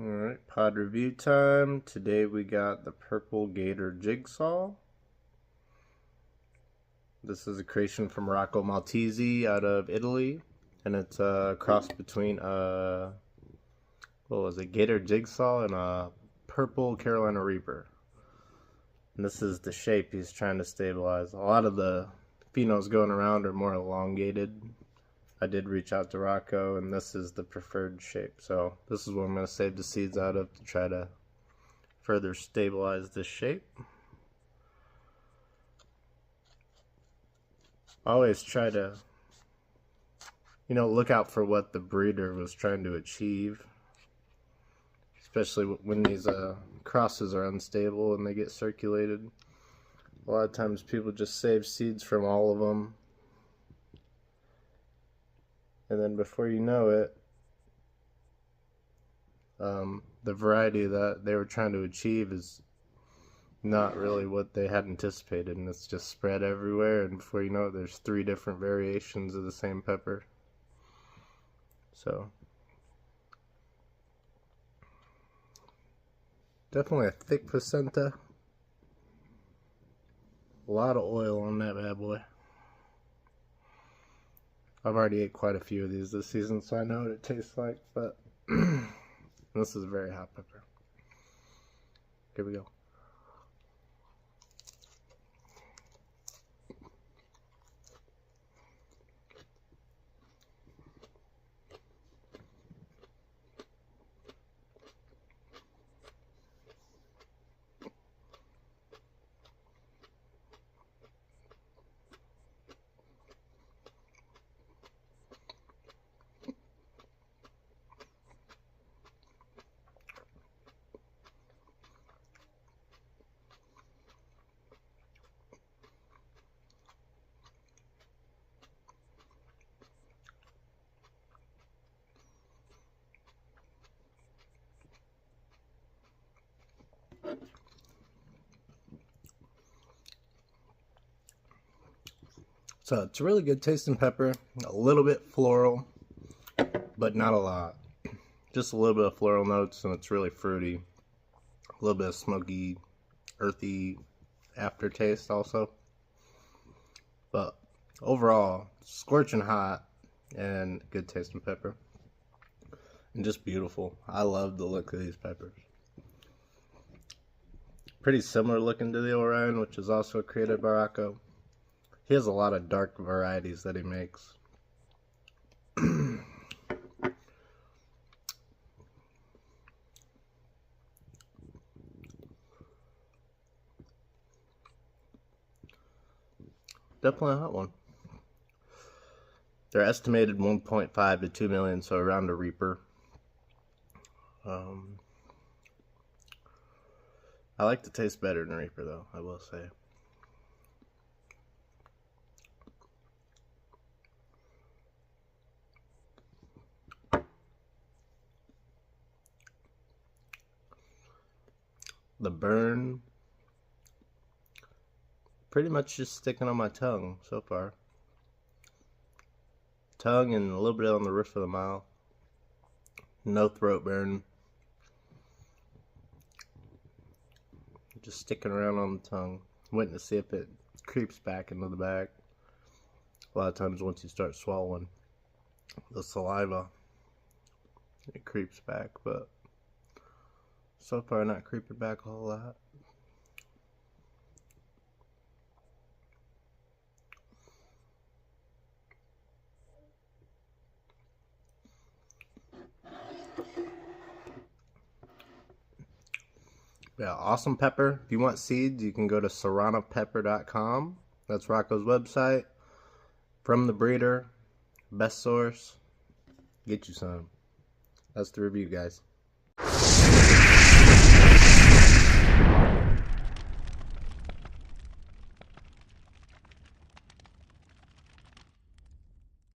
Alright, pod review time. Today we got the purple Gator Jigsaw. This is a creation from Rocco Maltese out of Italy. And it's a cross between Gator Jigsaw and a purple Carolina Reaper. And this is the shape he's trying to stabilize. A lot of the phenos going around are more elongated. I did reach out to Rocco, and this is the preferred shape. So this is what I'm going to save the seeds out of to try to further stabilize this shape. Always try to, look out for what the breeder was trying to achieve. Especially when these crosses are unstable and they get circulated. A lot of times people just save seeds from all of them. And then before you know it, the variety that they were trying to achieve is not really what they had anticipated, and it's just spread everywhere, and before you know it, there's 3 different variations of the same pepper. So definitely a thick placenta. A lot of oil on that bad boy. I've already ate quite a few of these this season, so I know what it tastes like, but this is a very hot pepper. Here we go. So it's a really good tasting pepper, a little bit floral, but not a lot. Just a little bit of floral notes, and it's really fruity. A little bit of smoky, earthy aftertaste also. But overall, scorching hot and good tasting pepper. And just beautiful. I love the look of these peppers. Pretty similar looking to the Orion, which is also created by Rocco. He has a lot of dark varieties that he makes. Definitely a hot one. They're estimated 1.5 to 2 million, so around a Reaper. I like to taste better than Reaper, though, I will say. The burn, pretty much just sticking on my tongue so far. Tongue and a little bit on the roof of the mouth. No throat burn. Just sticking around on the tongue. Waiting to see if it creeps back into the back. A lot of times once you start swallowing the saliva, it creeps back, but so far not creeping back a whole lot. Yeah, awesome pepper. If you want seeds, you can go to serranopepper.com. That's Rocco's website. From the breeder, best source. Get you some. That's the review, guys.